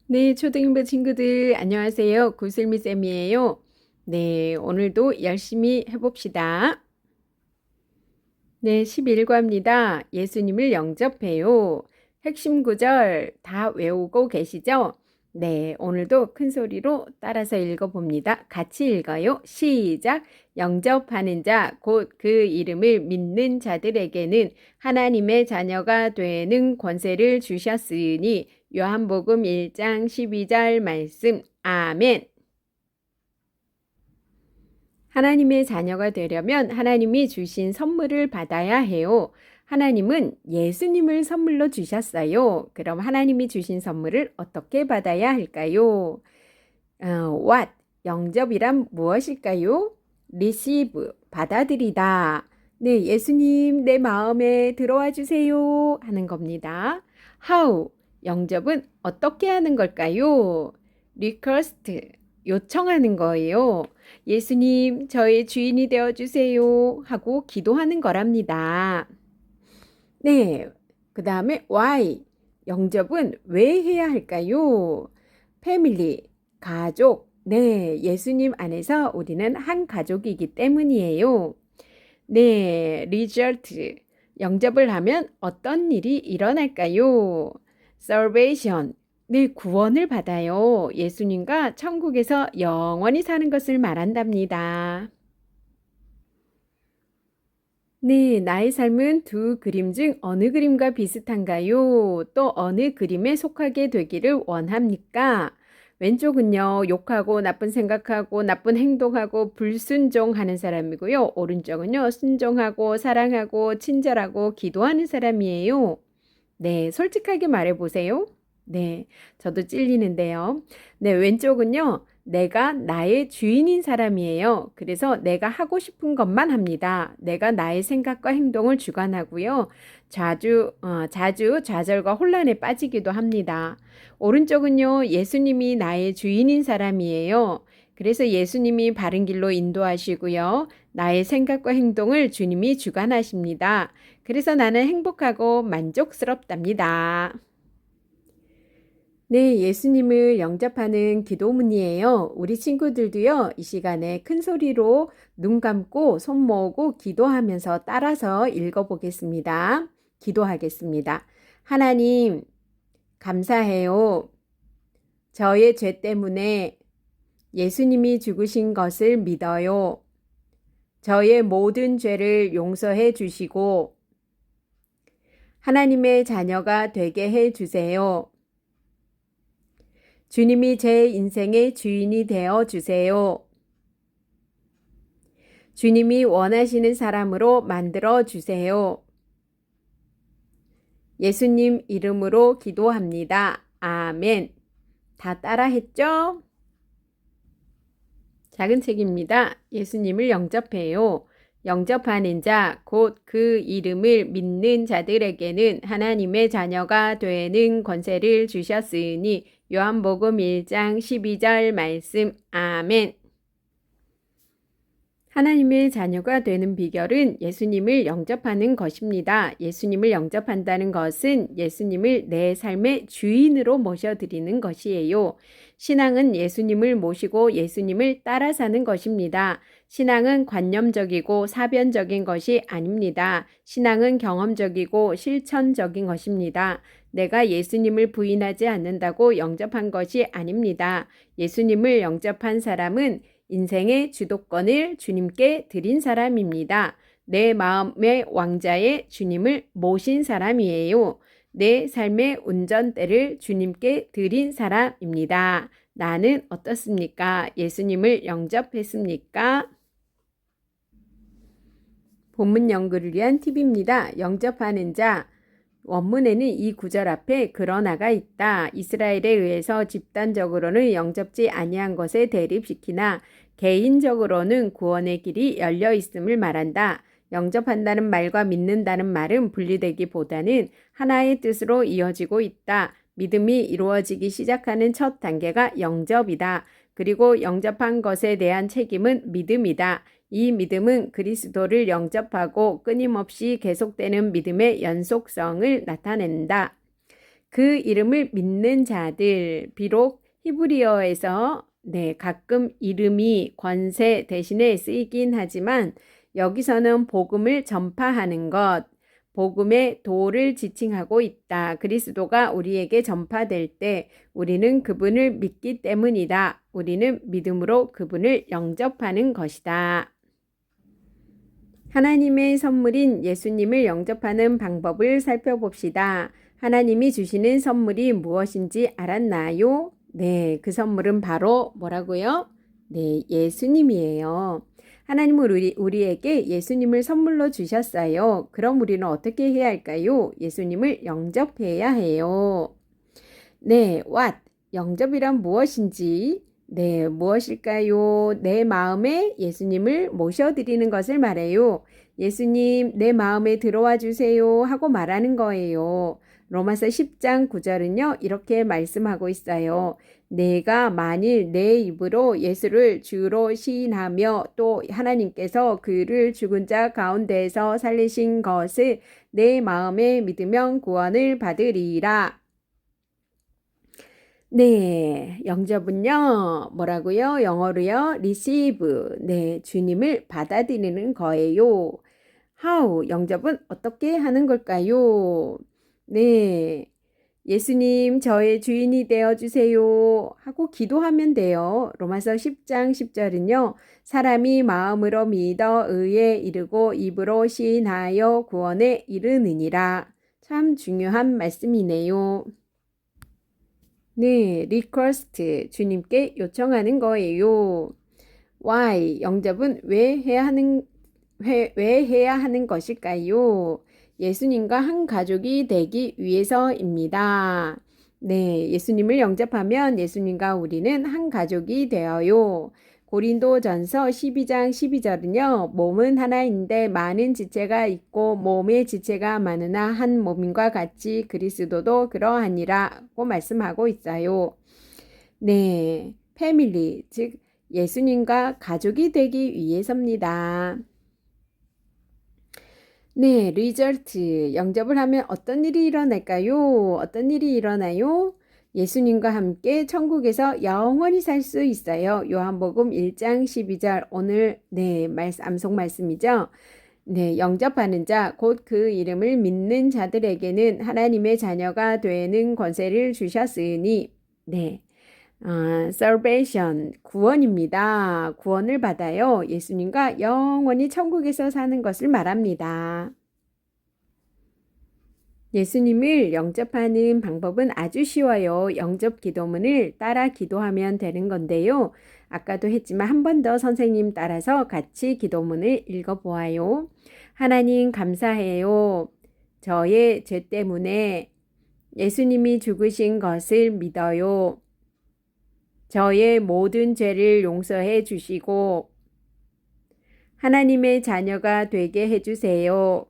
네, 초등부 친구들 안녕하세요. 구슬미 쌤이에요. 네, 오늘도 열심히 해봅시다. 네, 11과입니다. 예수님을 영접해요. 핵심 구절 다 외우고 계시죠? 네, 오늘도 큰 소리로 따라서 읽어봅니다. 같이 읽어요. 시작! 영접하는 자, 곧 그 이름을 믿는 자들에게는 하나님의 자녀가 되는 권세를 주셨으니 요한복음 1장 12절 말씀. 아멘. 하나님의 자녀가 되려면 하나님이 주신 선물을 받아야 해요. 하나님은 예수님을 선물로 주셨어요. 그럼 하나님이 주신 선물을 어떻게 받아야 할까요? What? 영접이란 무엇일까요? Receive. 받아들이다. 네, 예수님 내 마음에 들어와 주세요 하는 겁니다. How? 영접은 어떻게 하는 걸까요? Request. 요청하는 거예요. 예수님, 저의 주인이 되어 주세요 하고 기도하는 거랍니다. 네, 그 다음에 why? 영접은 왜 해야 할까요? 패밀리, 가족. 네, 예수님 안에서 우리는 한 가족이기 때문이에요. 네, result. 영접을 하면 어떤 일이 일어날까요? salvation. 네, 구원을 받아요. 예수님과 천국에서 영원히 사는 것을 말한답니다. 네, 나의 삶은 두 그림 중 어느 그림과 비슷한가요? 또 어느 그림에 속하게 되기를 원합니까? 왼쪽은요, 욕하고 나쁜 생각하고 나쁜 행동하고 불순종하는 사람이고요. 오른쪽은요, 순종하고 사랑하고 친절하고 기도하는 사람이에요. 네, 솔직하게 말해보세요. 네, 저도 찔리는데요. 네, 왼쪽은요, 내가 나의 주인인 사람이에요. 그래서 내가 하고 싶은 것만 합니다. 내가 나의 생각과 행동을 주관하고요. 자주 좌절과 혼란에 빠지기도 합니다. 오른쪽은요, 예수님이 나의 주인인 사람이에요. 그래서 예수님이 바른 길로 인도하시고요. 나의 생각과 행동을 주님이 주관하십니다. 그래서 나는 행복하고 만족스럽답니다. 네, 예수님을 영접하는 기도문이에요. 우리 친구들도요, 이 시간에 큰 소리로 눈 감고 손 모으고 기도하면서 따라서 읽어보겠습니다. 기도하겠습니다. 하나님, 감사해요. 저의 죄 때문에 예수님이 죽으신 것을 믿어요. 저의 모든 죄를 용서해 주시고 하나님의 자녀가 되게 해 주세요. 주님이 제 인생의 주인이 되어 주세요. 주님이 원하시는 사람으로 만들어 주세요. 예수님 이름으로 기도합니다. 아멘. 다 따라 했죠? 작은 책입니다. 예수님을 영접해요. 영접하는 자, 곧 그 이름을 믿는 자들에게는 하나님의 자녀가 되는 권세를 주셨으니 요한복음 1장 12절 말씀. 아멘. 하나님의 자녀가 되는 비결은 예수님을 영접하는 것입니다. 예수님을 영접한다는 것은 예수님을 내 삶의 주인으로 모셔드리는 것이에요. 신앙은 예수님을 모시고 예수님을 따라 사는 것입니다. 신앙은 관념적이고 사변적인 것이 아닙니다. 신앙은 경험적이고 실천적인 것입니다. 내가 예수님을 부인하지 않는다고 영접한 것이 아닙니다. 예수님을 영접한 사람은 인생의 주도권을 주님께 드린 사람입니다. 내 마음의 왕자의 주님을 모신 사람이에요. 내 삶의 운전대를 주님께 드린 사람입니다. 나는 어떻습니까? 예수님을 영접했습니까? 본문 연구를 위한 팁입니다. 영접하는 자. 원문에는 이 구절 앞에 그러나가 있다. 이스라엘에 의해서 집단적으로는 영접지 아니한 것에 대립시키나 개인적으로는 구원의 길이 열려 있음을 말한다. 영접한다는 말과 믿는다는 말은 분리되기보다는 하나의 뜻으로 이어지고 있다. 믿음이 이루어지기 시작하는 첫 단계가 영접이다. 그리고 영접한 것에 대한 책임은 믿음이다. 이 믿음은 그리스도를 영접하고 끊임없이 계속되는 믿음의 연속성을 나타낸다. 그 이름을 믿는 자들, 비록 히브리어에서 가끔 이름이 권세 대신에 쓰이긴 하지만 여기서는 복음을 전파하는 것, 복음의 도를 지칭하고 있다. 그리스도가 우리에게 전파될 때 우리는 그분을 믿기 때문이다. 우리는 믿음으로 그분을 영접하는 것이다. 하나님의 선물인 예수님을 영접하는 방법을 살펴봅시다. 하나님이 주시는 선물이 무엇인지 알았나요? 네, 그 선물은 바로 뭐라고요? 네, 예수님이에요. 하나님은 우리에게 예수님을 선물로 주셨어요. 그럼 우리는 어떻게 해야 할까요? 예수님을 영접해야 해요. 네, what? 영접이란 무엇인지, 네, 무엇일까요? 내 마음에 예수님을 모셔드리는 것을 말해요. 예수님, 내 마음에 들어와 주세요 하고 말하는 거예요. 로마서 10장 9절은요, 이렇게 말씀하고 있어요. 내가 만일 내 입으로 예수를 주로 시인하며 또 하나님께서 그를 죽은 자 가운데에서 살리신 것을 내 마음에 믿으면 구원을 받으리라. 네, 영접은요, 뭐라고요? 영어로요, receive. 네, 주님을 받아들이는 거예요. How? 영접은 어떻게 하는 걸까요? 네, 예수님, 저의 주인이 되어주세요. 하고 기도하면 돼요. 로마서 10장 10절은요, 사람이 마음으로 믿어 의에 이르고 입으로 시인하여 구원에 이르느니라. 참 중요한 말씀이네요. 네, request, 주님께 요청하는 거예요. Why, 영접은 왜 해야 하는 것일까요? 예수님과 한 가족이 되기 위해서입니다. 네, 예수님을 영접하면 예수님과 우리는 한 가족이 되어요. 고린도전서 12장 12절은요. 몸은 하나인데 많은 지체가 있고 몸의 지체가 많으나 한 몸인과 같이 그리스도도 그러하니라고 말씀하고 있어요. 네, 패밀리, 즉 예수님과 가족이 되기 위해서입니다. 네, 리절트, 영접을 하면 어떤 일이 일어날까요? 어떤 일이 일어나요? 예수님과 함께 천국에서 영원히 살 수 있어요. 요한복음 1장 12절 오늘 암송 말씀이죠. 네, 영접하는 자, 곧 그 이름을 믿는 자들에게는 하나님의 자녀가 되는 권세를 주셨으니 salvation, 구원입니다. 구원을 받아요. 예수님과 영원히 천국에서 사는 것을 말합니다. 예수님을 영접하는 방법은 아주 쉬워요. 영접 기도문을 따라 기도하면 되는 건데요. 아까도 했지만 한 번 더 선생님 따라서 같이 기도문을 읽어보아요. 하나님 감사해요. 저의 죄 때문에 예수님이 죽으신 것을 믿어요. 저의 모든 죄를 용서해 주시고 하나님의 자녀가 되게 해주세요.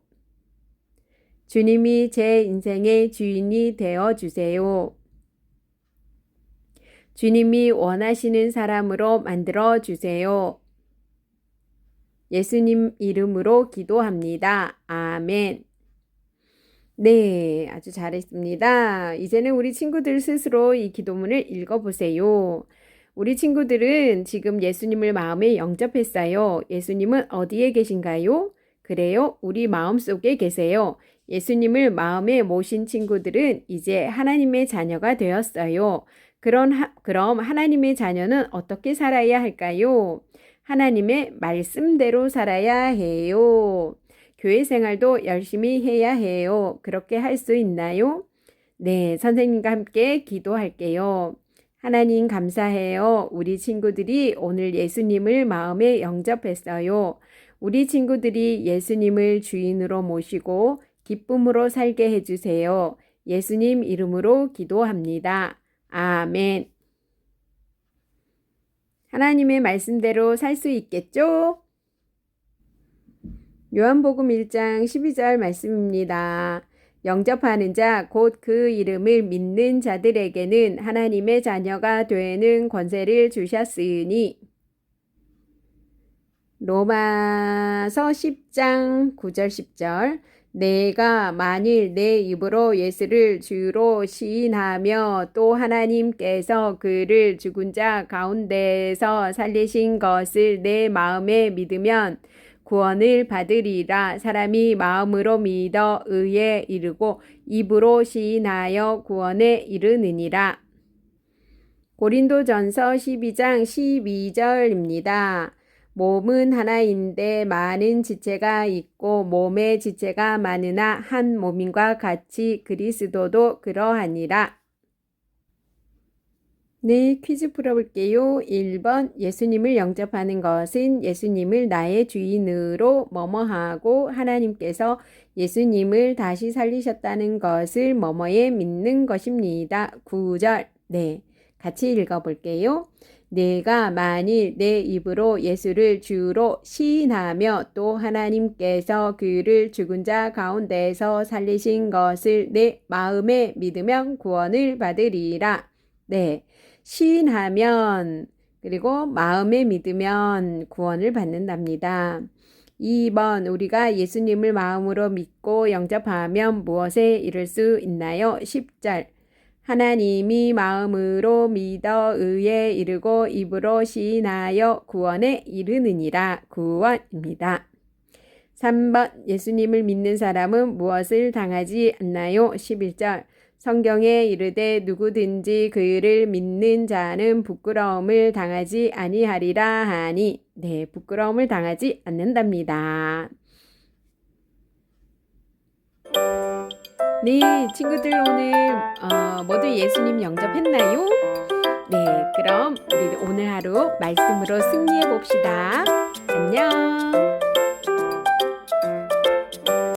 주님이 제 인생의 주인이 되어 주세요. 주님이 원하시는 사람으로 만들어 주세요. 예수님 이름으로 기도합니다. 아멘. 네, 아주 잘했습니다. 이제는 우리 친구들 스스로 이 기도문을 읽어보세요. 우리 친구들은 지금 예수님을 마음에 영접했어요. 예수님은 어디에 계신가요? 그래요, 우리 마음속에 계세요. 예수님을 마음에 모신 친구들은 이제 하나님의 자녀가 되었어요. 그럼 하나님의 자녀는 어떻게 살아야 할까요? 하나님의 말씀대로 살아야 해요. 교회 생활도 열심히 해야 해요. 그렇게 할 수 있나요? 네, 선생님과 함께 기도할게요. 하나님 감사해요. 우리 친구들이 오늘 예수님을 마음에 영접했어요. 우리 친구들이 예수님을 주인으로 모시고 기쁨으로 살게 해주세요. 예수님 이름으로 기도합니다. 아멘. 하나님의 말씀대로 살 수 있겠죠? 요한복음 1장 12절 말씀입니다. 영접하는 자, 곧 그 이름을 믿는 자들에게는 하나님의 자녀가 되는 권세를 주셨으니. 로마서 10장 9절 10절 내가 만일 내 입으로 예수를 주로 시인하며 또 하나님께서 그를 죽은 자 가운데서 살리신 것을 내 마음에 믿으면 구원을 받으리라. 사람이 마음으로 믿어 의에 이르고 입으로 시인하여 구원에 이르느니라. 고린도전서 12장 12절입니다. 몸은 하나인데 많은 지체가 있고 몸의 지체가 많으나 한 몸인과 같이 그리스도도 그러하니라. 네, 퀴즈 풀어볼게요. 1번 예수님을 영접하는 것은 예수님을 나의 주인으로 뭐뭐하고 하나님께서 예수님을 다시 살리셨다는 것을 뭐뭐에 믿는 것입니다. 9절. 네, 같이 읽어볼게요. 내가 만일 내 입으로 예수를 주로 시인하며 또 하나님께서 그를 죽은 자 가운데서 살리신 것을 내 마음에 믿으면 구원을 받으리라. 네, 시인하면 그리고 마음에 믿으면 구원을 받는답니다. 2번 우리가 예수님을 마음으로 믿고 영접하면 무엇에 이를 수 있나요? 10절 하나님이 마음으로 믿어 의에 이르고 입으로 시인하여 구원에 이르느니라. 구원입니다. 3번 예수님을 믿는 사람은 무엇을 당하지 않나요? 11절 성경에 이르되 누구든지 그를 믿는 자는 부끄러움을 당하지 아니하리라 하니 네, 부끄러움을 당하지 않는답니다. 네, 친구들 오늘 모두 예수님 영접했나요? 네, 그럼 우리 오늘 하루 말씀으로 승리해 봅시다. 안녕.